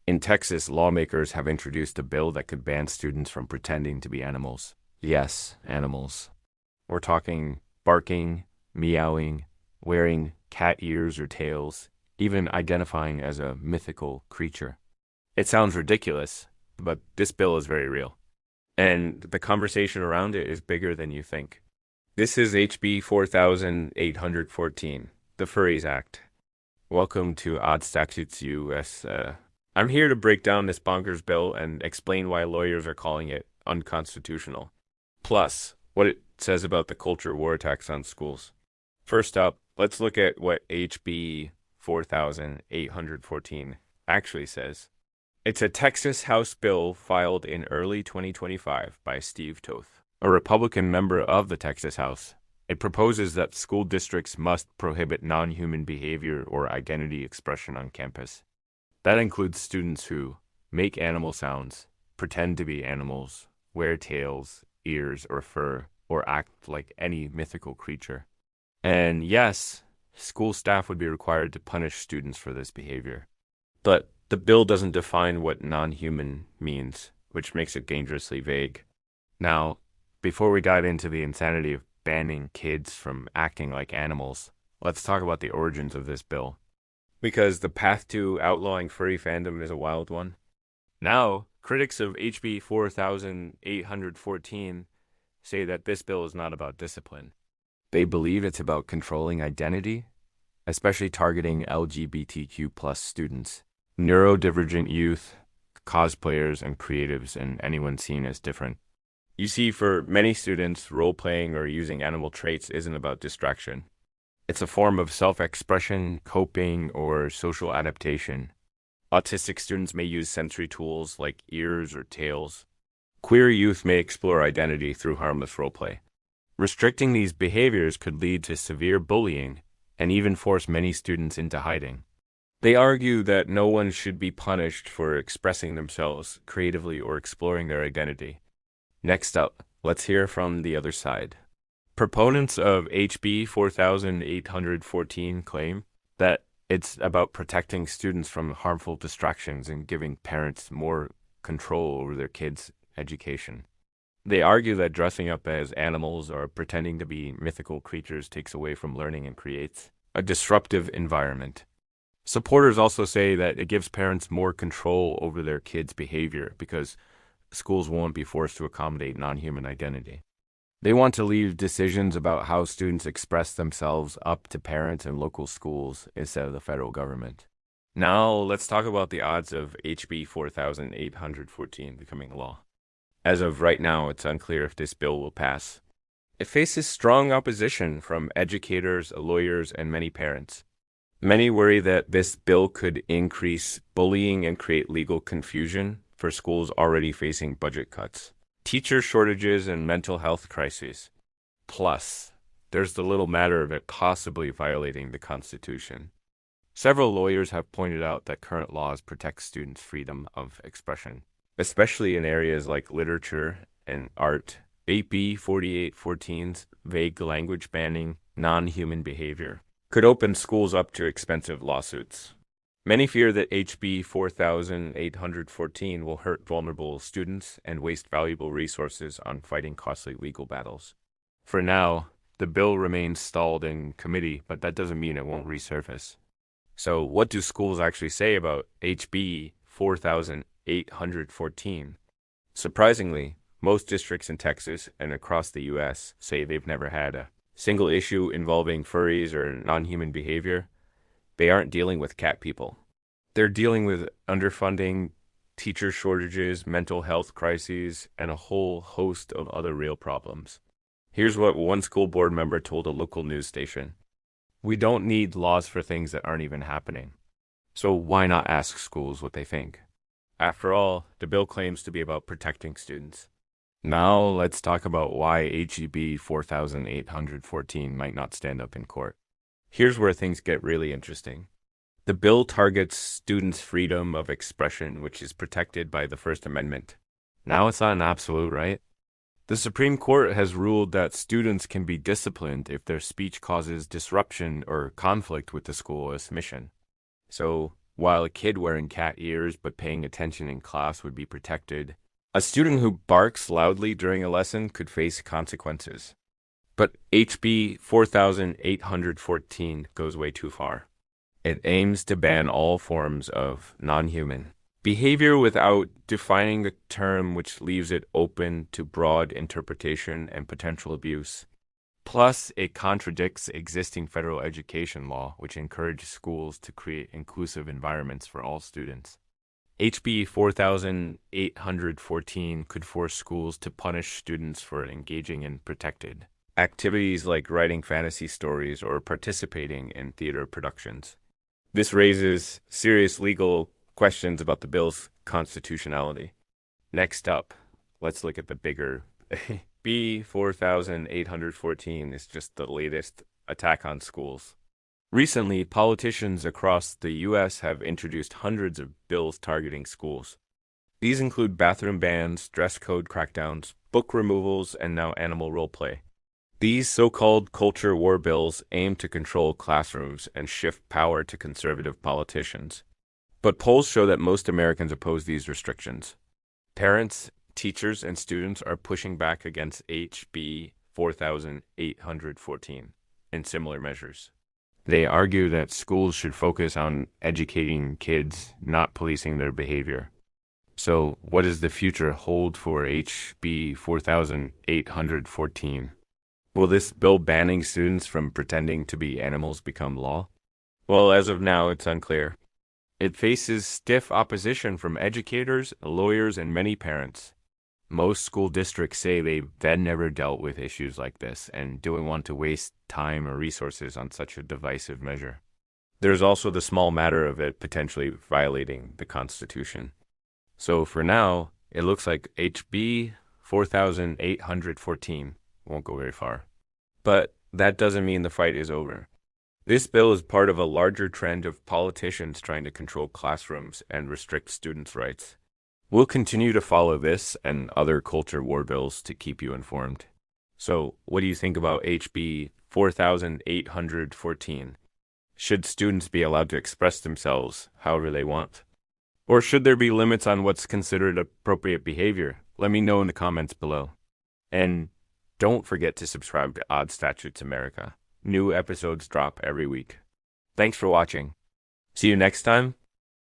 In Texas, lawmakers have introduced a bill that could ban students from pretending to be animals. Yes, animals. We're talking barking, meowing, wearing cat ears or tails, even identifying as a mythical creature. It sounds ridiculous, but this bill is very real. And the conversation around it is bigger than you think. This is HB 4814, the Furries Act. Welcome to Odd Statutes US. I'm here to break down this bonkers bill and explain why lawyers are calling it unconstitutional. Plus, what it says about the culture war attacks on schools. First up, let's look at what HB 4814 actually says. It's a Texas House bill filed in early 2025 by Steve Toth, a Republican member of the Texas House. It proposes that school districts must prohibit non-human behavior or identity expression on campus. That includes students who make animal sounds, pretend to be animals, wear tails, ears, or fur, or act like any mythical creature. And yes, school staff would be required to punish students for this behavior. But the bill doesn't define what non-human means, which makes it dangerously vague. Now, before we dive into the insanity of banning kids from acting like animals, let's talk about the origins of this bill. Because the path to outlawing furry fandom is a wild one. Now, critics of HB 4814 say that this bill is not about discipline. They believe it's about controlling identity, especially targeting LGBTQ+ students, neurodivergent youth, cosplayers, and creatives, and anyone seen as different. You see, for many students, role-playing or using animal traits isn't about distraction. It's a form of self-expression, coping, or social adaptation. Autistic students may use sensory tools like ears or tails. Queer youth may explore identity through harmless roleplay. Restricting these behaviors could lead to severe bullying and even force many students into hiding. They argue that no one should be punished for expressing themselves creatively or exploring their identity. Next up, let's hear from the other side. Proponents of HB 4814 claim that it's about protecting students from harmful distractions and giving parents more control over their kids' education. They argue that dressing up as animals or pretending to be mythical creatures takes away from learning and creates a disruptive environment. Supporters also say that it gives parents more control over their kids' behavior because schools won't be forced to accommodate non-human identity. They want to leave decisions about how students express themselves up to parents and local schools instead of the federal government. Now, let's talk about the odds of HB 4814 becoming law. As of right now, it's unclear if this bill will pass. It faces strong opposition from educators, lawyers, and many parents. Many worry that this bill could increase bullying and create legal confusion for schools already facing budget cuts, teacher shortages, and mental health crises. Plus, there's the little matter of it possibly violating the Constitution. Several lawyers have pointed out that current laws protect students' freedom of expression, especially in areas like literature and art. HB 4814's vague language banning non-human behavior could open schools up to expensive lawsuits. Many fear that HB 4814 will hurt vulnerable students and waste valuable resources on fighting costly legal battles. For now, the bill remains stalled in committee, but that doesn't mean it won't resurface. So what do schools actually say about HB 4814? Surprisingly, most districts in Texas and across the U.S. say they've never had a single issue involving furries or non-human behavior. They aren't dealing with cat people. They're dealing with underfunding, teacher shortages, mental health crises, and a whole host of other real problems. Here's what one school board member told a local news station. We don't need laws for things that aren't even happening. So why not ask schools what they think? After all, the bill claims to be about protecting students. Now let's talk about why HB 4814 might not stand up in court. Here's where things get really interesting. The bill targets students' freedom of expression, which is protected by the First Amendment. Now it's not an absolute right. The Supreme Court has ruled that students can be disciplined if their speech causes disruption or conflict with the school's mission. So while a kid wearing cat ears but paying attention in class would be protected. A student who barks loudly during a lesson could face consequences. But HB 4814 goes way too far. It aims to ban all forms of non-human behavior without defining the term, which leaves it open to broad interpretation and potential abuse. Plus, it contradicts existing federal education law, which encourages schools to create inclusive environments for all students. HB 4814 could force schools to punish students for engaging in protected activities like writing fantasy stories or participating in theater productions. This raises serious legal questions about the bill's constitutionality. Next up, let's look at the bigger B 4814 is just the latest attack on schools. Recently, politicians across the U.S. have introduced hundreds of bills targeting schools. These include bathroom bans, dress code crackdowns, book removals, and now animal role play. These so-called culture war bills aim to control classrooms and shift power to conservative politicians. But polls show that most Americans oppose these restrictions. Parents, teachers, and students are pushing back against HB 4814 and similar measures. They argue that schools should focus on educating kids, not policing their behavior. So, what does the future hold for HB 4814? Will this bill banning students from pretending to be animals become law? Well, as of now, it's unclear. It faces stiff opposition from educators, lawyers, and many parents. Most school districts say they've never dealt with issues like this and don't want to waste time or resources on such a divisive measure. There's also the small matter of it potentially violating the Constitution. So for now, it looks like HB 4814 won't go very far. But that doesn't mean the fight is over. This bill is part of a larger trend of politicians trying to control classrooms and restrict students' rights. We'll continue to follow this and other culture war bills to keep you informed. So, what do you think about HB 4814? Should students be allowed to express themselves however they want? Or should there be limits on what's considered appropriate behavior? Let me know in the comments below. And don't forget to subscribe to Odd Statutes America. New episodes drop every week. Thanks for watching. See you next time.